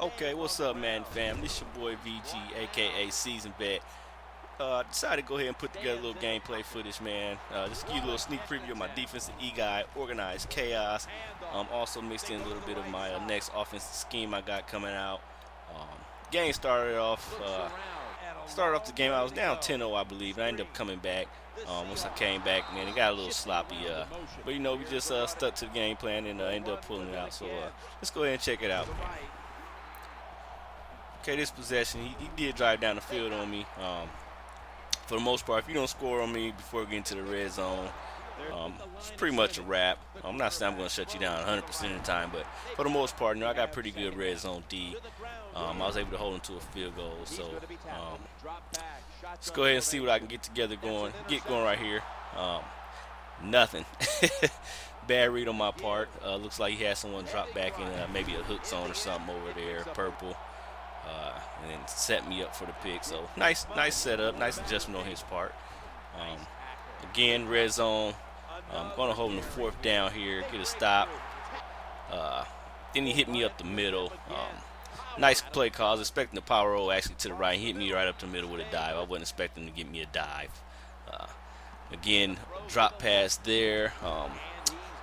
Okay, what's up, man, fam? This your boy VG, aka Season Bet. Decided to go ahead and put together a little gameplay footage, man. Just give you a little sneak preview of my defensive eGuide, organized chaos. Also mixed in a little bit of my next offensive scheme I got coming out. Um, Game started off the game. I was down 10-0, I believe. And I ended up coming back. Once I came back, man, it got a little sloppy. But we just stuck to the game plan and ended up pulling it out. So let's go ahead and check it out. Okay, this possession, he did drive down the field on me. For the most part, if you don't score on me before getting to the red zone, it's pretty much a wrap. I'm not saying I'm going to shut you down 100% of the time, but for the most part, I got pretty good red zone D. I was able to hold him to a field goal. So let's go ahead and see what I can get going right here. Nothing. Bad read on my part. Looks like he had someone drop back in maybe a hook zone or something over there, purple. And then set me up for the pick. So nice setup, nice adjustment on his part. Again, red zone. I'm going to hold him the fourth down here, get a stop. Then he hit me up the middle. Nice play call. I was expecting the power roll actually to the right. He hit me right up the middle with a dive. I wasn't expecting him to get me a dive. Again, drop pass there.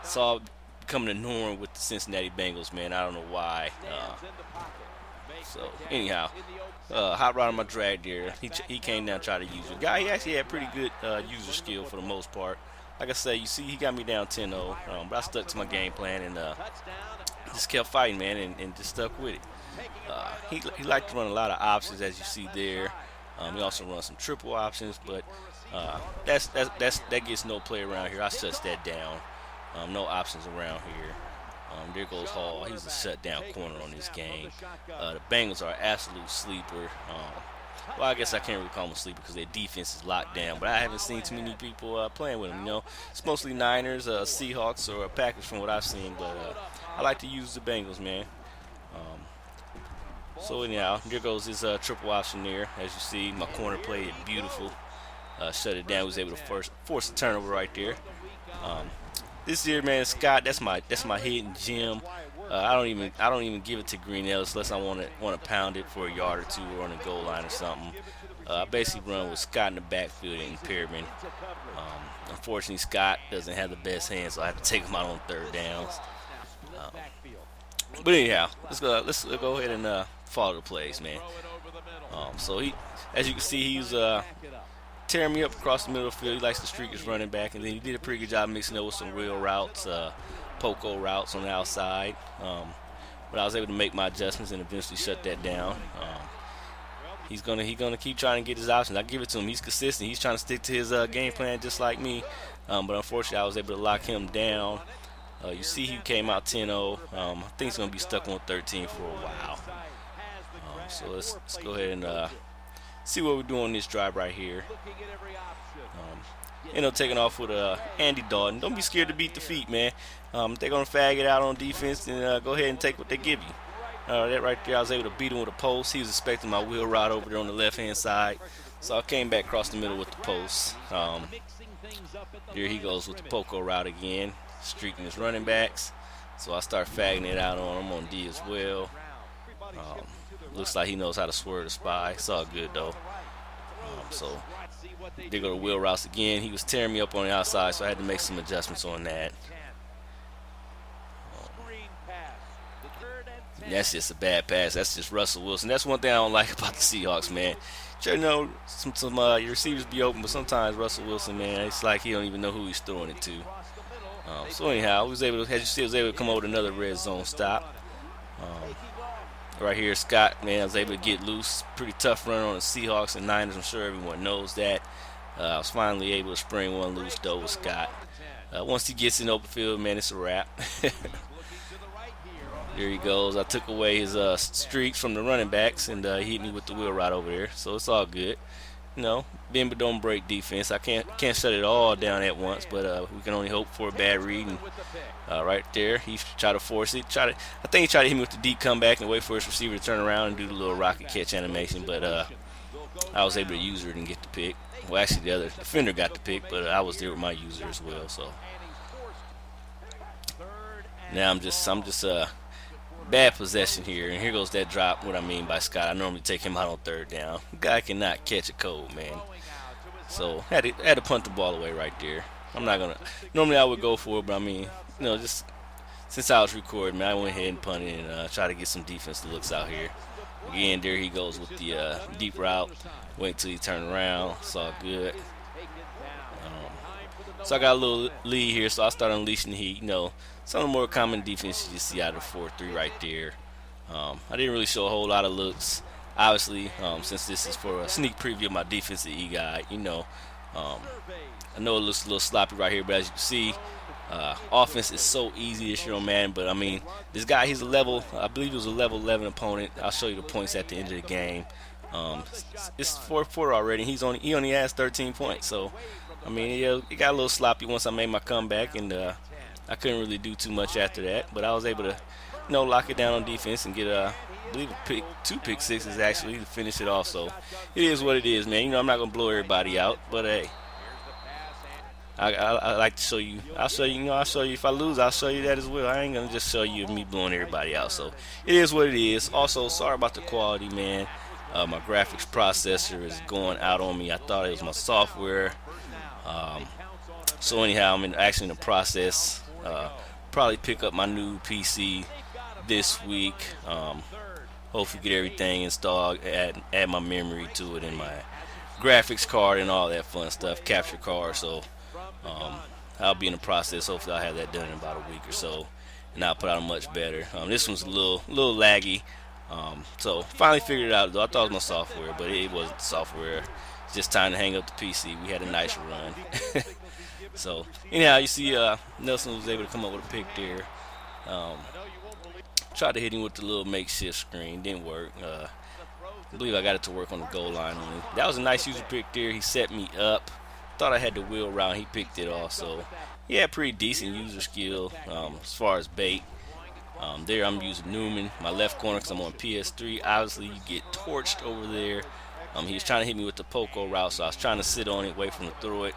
Saw becoming a norm with the Cincinnati Bengals, man. I don't know why. So anyhow, hot rod on my drag there. He came down and tried to use it. Guy, he actually had pretty good user skill for the most part. Like I say, you see, he got me down 10-0, but I stuck to my game plan and just kept fighting, man, and just stuck with it. He liked to run a lot of options, as you see there. He also runs some triple options, but that gets no play around here. I shuts that down. No options around here. There goes Hall. He's a shutdown corner on this game. The Bengals are an absolute sleeper. Well, I guess I can't really call them a sleeper because their defense is locked down. But I haven't seen too many people playing with them. It's mostly Niners, Seahawks, or Packers from what I've seen. But I like to use the Bengals, man. So anyhow, there goes his triple option there. As you see, my corner played it beautiful. Shut it down. Was able to force a turnover right there. This year, man, Scott, that's my hidden gem. I don't even give it to Green Ellis unless I want to pound it for a yard or two or on the goal line or something. I basically run with Scott in the backfield and Perriman. Unfortunately, Scott doesn't have the best hands, so I have to take him out on third downs. But anyhow, let's go ahead and follow the plays, man. So as you can see, he's tearing me up across the middle of the field. He likes to streak his running back, and then he did a pretty good job mixing it with some real routes, poco routes on the outside. But I was able to make my adjustments and eventually shut that down. He's gonna keep trying to get his options. I give it to him. He's consistent. He's trying to stick to his game plan just like me. But unfortunately, I was able to lock him down. You see, he came out 10-0. I think he's gonna be stuck on 13 for a while. So let's go ahead and see what we're doing on this drive right here. Taking off with Andy Dalton. Don't be scared to beat the feet, man. They're going to fag it out on defense and go ahead and take what they give you. That right there, I was able to beat him with a post. He was expecting my wheel route over there on the left-hand side. So I came back across the middle with the post. Here he goes with the poco route again, streaking his running backs. So I start fagging it out on him on D as well. Looks like he knows how to swerve the spy. It's all good, though. So they go to wheel routes again. He was tearing me up on the outside, so I had to make some adjustments on that. That's just a bad pass. That's just Russell Wilson. That's one thing I don't like about the Seahawks, man. Sure, some your receivers be open, but sometimes Russell Wilson, man, it's like he don't even know who he's throwing it to. So anyhow, as you see, I was able to come over with another red zone stop. Right here, Scott, man, I was able to get loose. Pretty tough run on the Seahawks and Niners. I'm sure everyone knows that. I was finally able to spring one loose, though, with Scott. Once he gets in open field, man, it's a wrap. There he goes. I took away his streaks from the running backs, and he hit me with the wheel right over there. So it's all good. Bend but don't break defense. I can't shut it all down at once, but we can only hope for a bad read. And right there, he tried to force it. I think he tried to hit me with the deep comeback and wait for his receiver to turn around and do the little rocket catch animation, but I was able to use it and get the pick. Well, actually, the other defender got the pick, but I was there with my user as well. So now I'm just Bad possession here, and here goes that drop. What I mean by Scott, I normally take him out on third down. Guy cannot catch a cold, man. So had to punt the ball away right there. I'm not gonna. Normally I would go for it, but I mean, just since I was recording, man, I went ahead and punted and try to get some defensive looks out here. Again, there he goes with the deep route. Wait till he turned around. It's all good. So I got a little lead here, so I started unleashing the heat. Some of the more common defenses you see out of 4-3 right there. I didn't really show a whole lot of looks. Obviously, since this is for a sneak preview of my defensive eGuide, I know it looks a little sloppy right here, but as you can see, offense is so easy this year on Madden. But I mean, this guy, I believe he was a level 11 opponent. I'll show you the points at the end of the game. It's 4-4 already. He only has 13 points. So, I mean, it got a little sloppy once I made my comeback, and I couldn't really do too much after that. But I was able to, lock it down on defense and get I believe two pick sixes actually to finish it off. So it is what it is, man. I'm not gonna blow everybody out, but hey, I like to show you. I'll show you. I'll show you if I lose. I'll show you that as well. I ain't gonna just show you me blowing everybody out. So it is what it is. Also, sorry about the quality, man. My graphics processor is going out on me. I thought it was my software. So anyhow, I'm actually in the process. Probably pick up my new PC this week. Hopefully get everything installed, add my memory to it and my graphics card and all that fun stuff, capture card. So I'll be in the process. Hopefully I'll have that done in about a week or so, and I'll put out much better. This one's a little laggy. So finally figured it out though. I thought it was my software, but it wasn't the software. It's just time to hang up the PC. We had a nice run. So anyhow, you see Nelson was able to come up with a pick there. Tried to hit him with the little makeshift screen. Didn't work. I believe I got it to work on the goal line on him. That was a nice user pick there. He set me up. Thought I had the wheel route. He picked it off. So yeah, pretty decent user skill as far as bait. There I'm using Newman, my left corner, because I'm on PS3. Obviously, you get torched over there. He was trying to hit me with the Poco route, so I was trying to sit on it, wait for him to throw it.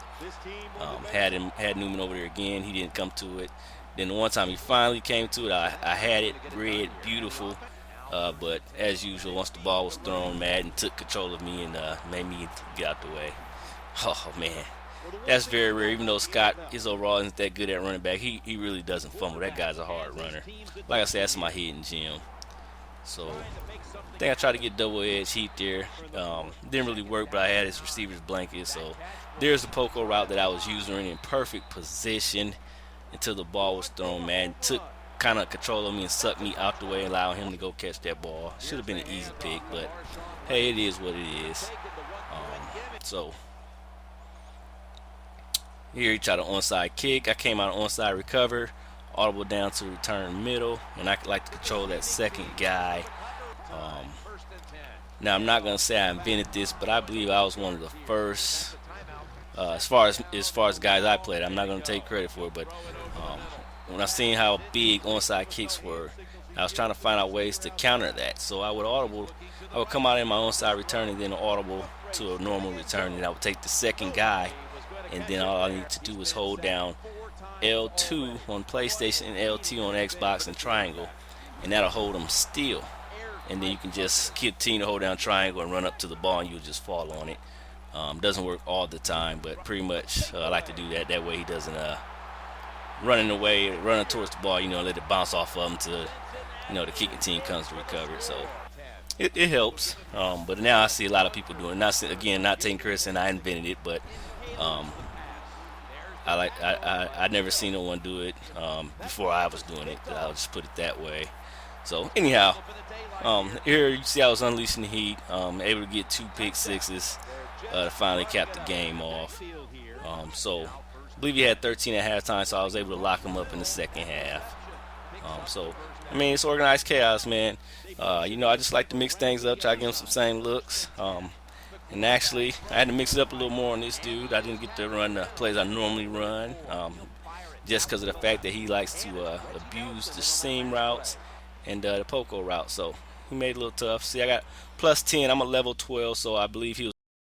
Had Newman over there again. He didn't come to it. Then the one time he finally came to it, I had it red, beautiful. But as usual, once the ball was thrown, Madden took control of me and made me get out the way. Oh man, that's very rare. Even though Scott is overall isn't that good at running back, he really doesn't fumble. That guy's a hard runner. Like I said, that's my hidden gem. So I think I tried to get double edge heat there. Didn't really work, but I had his receiver's blanket. So there's the Poco route that I was using in perfect position until the ball was thrown. Man, took kind of control of me and sucked me out the way, allowing him to go catch that ball. Should have been an easy pick, but hey, it is what it is. So here he tried an onside kick. I came out onside recover, audible down to return middle, and I like to control that second guy. Now I'm not gonna say I invented this, but I believe I was one of the first. As far as guys I played, I'm not gonna take credit for it, but when I seen how big onside kicks were, I was trying to find out ways to counter that. So I would come out in my onside return and then audible to a normal return, and I would take the second guy, and then all I need to do is hold down L2 on PlayStation and L2 on Xbox and triangle, and that'll hold them still. And then you can just continue to hold down triangle and run up to the ball, and you'll just fall on it. Doesn't work all the time, but pretty much I like to do that. That way he doesn't running towards the ball, let it bounce off of him to, the kicking team comes to recover it. So it helps. But now I see a lot of people doing it. Not taking credit and I invented it, but I never seen no one do it before I was doing it. I'll just put it that way. So anyhow, here you see I was unleashing the heat, able to get 2 pick sixes to finally cap the game off. So I believe he had 13 at halftime, so I was able to lock him up in the second half. So I mean, it's organized chaos, man. I just like to mix things up, try to give him some same looks. And actually, I had to mix it up a little more on this dude. I didn't get to run the plays I normally run, just because of the fact that he likes to abuse the seam routes and the Poco route. So he made it a little tough. See, I got plus 10. I'm a level 12, so I believe he was